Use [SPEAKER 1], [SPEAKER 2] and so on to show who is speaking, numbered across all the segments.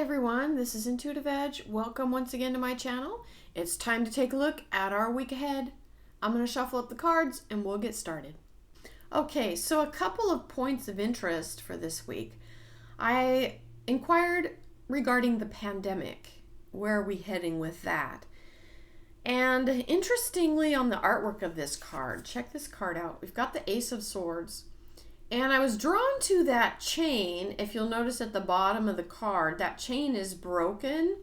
[SPEAKER 1] everyone, this is IntuitiveEdge. Welcome once again to my channel. It's time to take a look at our week ahead. I'm going to shuffle up the cards and we'll get started. Okay, so a couple of points of interest for this week. I inquired regarding the pandemic. Where are we heading with that? And interestingly, on the artwork of this card, check this card out. We've got the Ace of Swords. And I was drawn to that chain. If you'll notice at the bottom of the card, that chain is broken.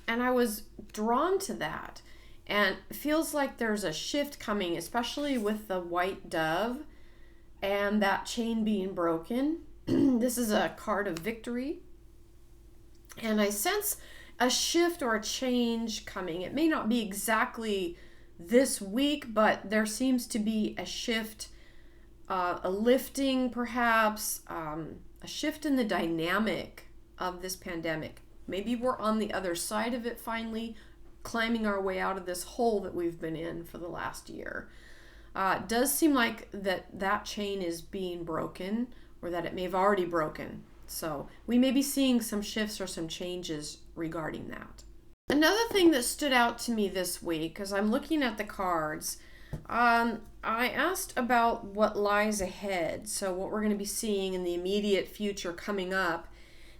[SPEAKER 1] And I was drawn to that. And it feels like there's a shift coming, especially with the white dove and that chain being broken. This is a card of victory. And I sense a shift or a change coming. It may not be exactly this week, but there seems to be a shift. A lifting, perhaps, a shift in the dynamic of this pandemic. Maybe we're on the other side of it finally, climbing our way out of this hole that we've been in for the last year. It does seem like that chain is being broken, or that it may have already broken. So we may be seeing some shifts or some changes regarding that. Another thing that stood out to me this week, as I'm looking at the cards, I asked about what lies ahead, so what we're going to be seeing in the immediate future coming up.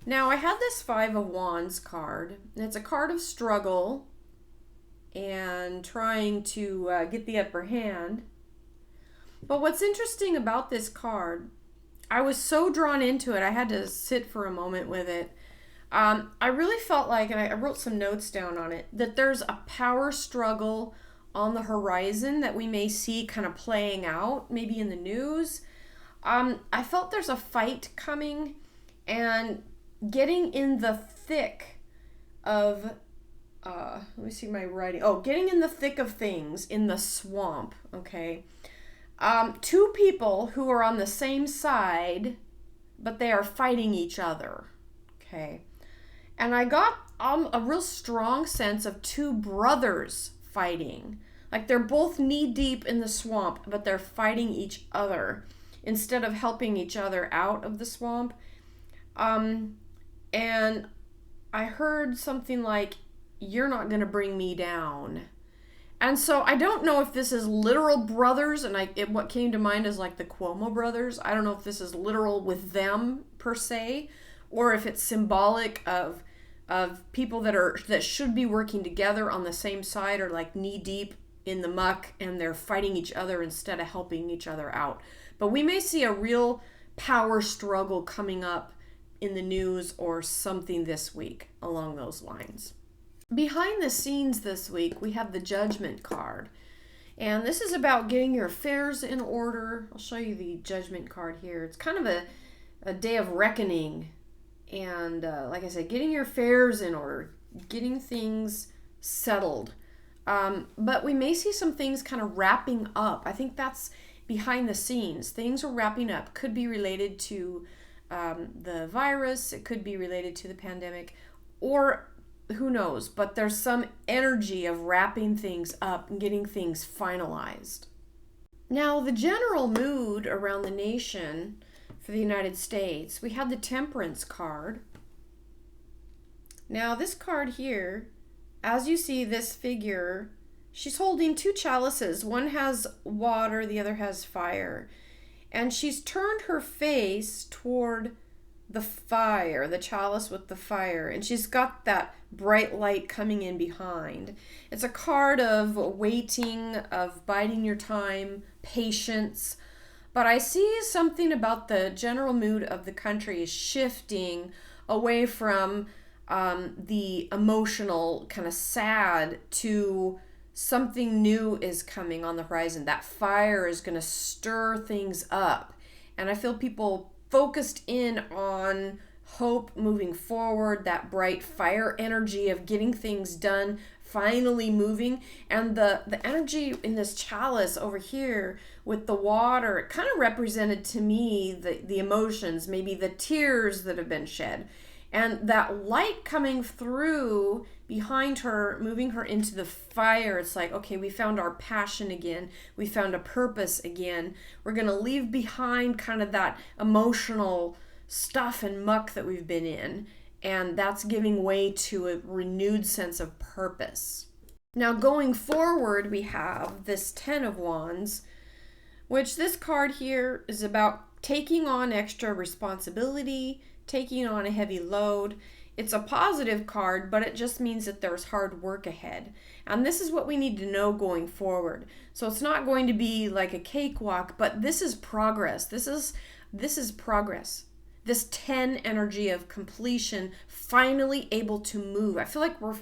[SPEAKER 1] Now, I had this Five of Wands card, and it's a card of struggle and trying to get the upper hand. But what's interesting about this card, I was so drawn into it, I had to sit for a moment with it. I really felt like, and I wrote some notes down on it, that there's a power struggle on the horizon that we may see kind of playing out, maybe in the news. I felt there's a fight coming and getting in the thick of, let me see my writing. Oh, getting in the thick of things, in the swamp, okay? Two people who are on the same side, but they are fighting each other, okay? And I got a real strong sense of two brothers fighting. Like they're both knee deep in the swamp, but they're fighting each other instead of helping each other out of the swamp. And I heard something like, "You're not going to bring me down." And so I don't know if this is literal brothers, and what came to mind is like the Cuomo brothers. I don't know if this is literal with them per se, or if it's symbolic of people that should be working together on the same side, or like knee deep in the muck and they're fighting each other instead of helping each other out. But we may see a real power struggle coming up in the news or something this week along those lines. Behind the scenes this week, we have the Judgment card. And this is about getting your affairs in order. I'll show you the Judgment card here. It's kind of a day of reckoning. And like I said, getting your affairs in order, getting things settled. But we may see some things kind of wrapping up. I think that's behind the scenes. Things are wrapping up. Could be related to the virus. It could be related to the pandemic. Or who knows? But there's some energy of wrapping things up and getting things finalized. Now, the general mood around the nation for the United States, we have the Temperance card. Now, this card here, as you see this figure, she's holding two chalices. One has water, the other has fire. And she's turned her face toward the fire, the chalice with the fire. And she's got that bright light coming in behind. It's a card of waiting, of biding your time, patience. But I see something about the general mood of the country is shifting away from the emotional, kind of sad, to something new is coming on the horizon. That fire is going to stir things up. And I feel people focused in on hope moving forward, that bright fire energy of getting things done, finally moving. And the energy in this chalice over here with the water, it kind of represented to me the emotions, maybe the tears that have been shed. And that light coming through behind her, moving her into the fire, it's like, okay, we found our passion again. We found a purpose again. We're going to leave behind kind of that emotional stuff and muck that we've been in. and that's giving way to a renewed sense of purpose. Now going forward, we have this 10 of Wands, which this card here is about taking on extra responsibility, taking on a heavy load. It's a positive card, but it just means that there's hard work ahead. And this is what we need to know going forward. So it's not going to be like a cakewalk, but this is progress. This is progress. This 10 energy of completion, finally able to move. I feel like we're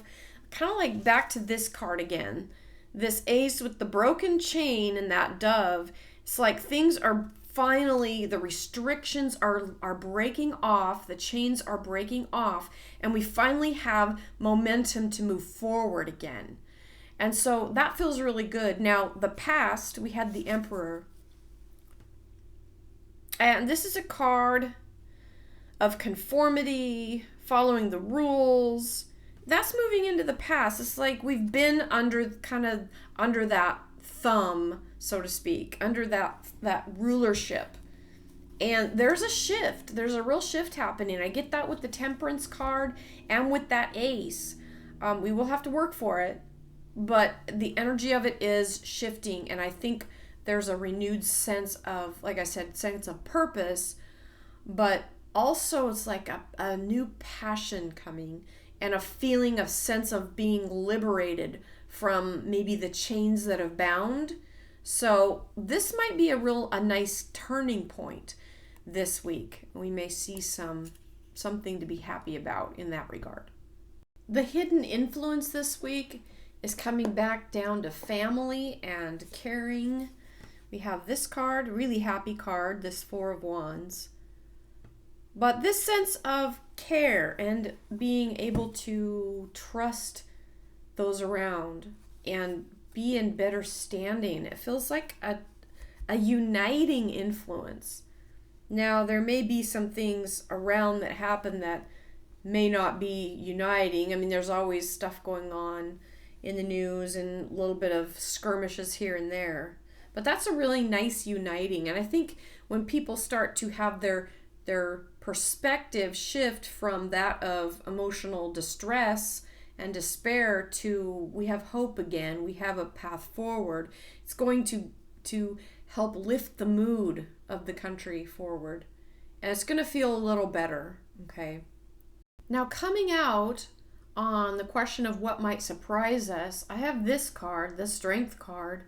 [SPEAKER 1] kind of like back to this card again. This ace with the broken chain and that dove. It's like things are finally, the restrictions are breaking off, the chains are breaking off, and we finally have momentum to move forward again. And so that feels really good. Now, the past, we had the Emperor. And this is a card of conformity, following the rules. That's moving into the past. It's like we've been under that thumb, so to speak, under that rulership. And there's a shift. There's a real shift happening. I get that with the Temperance card and with that ace. We will have to work for it, but the energy of it is shifting. And I think there's a renewed sense of, like I said, sense of purpose, but also it's like a new passion coming and a feeling of sense of being liberated from maybe the chains that have bound. So this might be a nice turning point this week. We may see something to be happy about in that regard. The hidden influence this week is coming back down to family and caring. We have this card, really happy card, this 4 of Wands. But this sense of care and being able to trust those around and be in better standing. It feels like a uniting influence. Now, there may be some things around that happen that may not be uniting. I mean, there's always stuff going on in the news and a little bit of skirmishes here and there. But that's a really nice uniting. And I think when people start to have their perspective shift from that of emotional distress and despair to we have hope again, we have a path forward, it's going to help lift the mood of the country forward. And it's going to feel a little better, okay? Now, coming out on the question of what might surprise us, I have this card, the Strength card.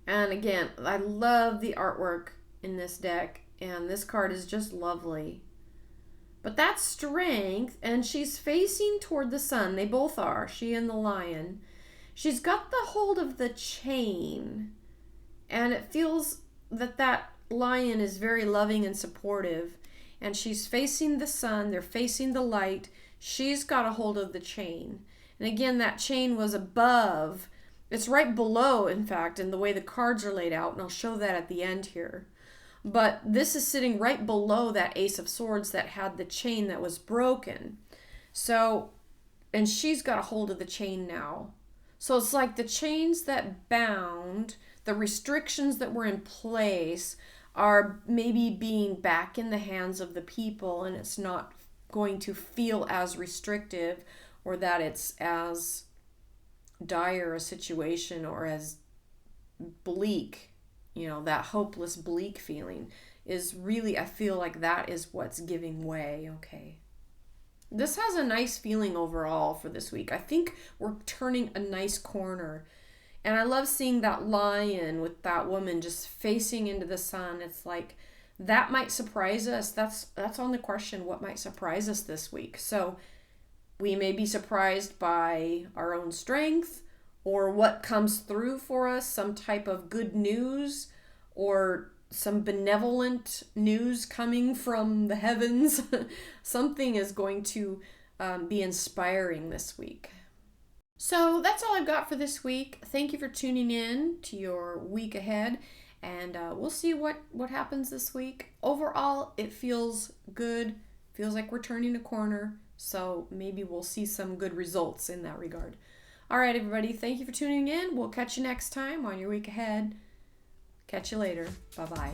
[SPEAKER 1] And again, I love the artwork in this deck, and this card is just lovely. But that's Strength, and she's facing toward the sun. They both are, she and the lion. She's got the hold of the chain, and it feels that lion is very loving and supportive. And she's facing the sun, they're facing the light. She's got a hold of the chain. And again, that chain was above. It's right below, in fact, in the way the cards are laid out, and I'll show that at the end here. But this is sitting right below that Ace of Swords that had the chain that was broken. So, and she's got a hold of the chain now. So it's like the chains that bound, the restrictions that were in place are maybe being back in the hands of the people, and it's not going to feel as restrictive or that it's as dire a situation or as bleak. You know, that hopeless, bleak feeling is really, I feel like that is what's giving way, okay? This has a nice feeling overall for this week. I think we're turning a nice corner. And I love seeing that lion with that woman just facing into the sun. It's like, that might surprise us. That's on the question, what might surprise us this week? So we may be surprised by our own strength, or what comes through for us, some type of good news or some benevolent news coming from the heavens. Something is going to be inspiring this week. So that's all I've got for this week. Thank you for tuning in to your week ahead, and we'll see what happens this week. Overall, it feels good. Feels like we're turning a corner, so maybe we'll see some good results in that regard. All right, everybody, thank you for tuning in. We'll catch you next time on your week ahead. Catch you later. Bye-bye.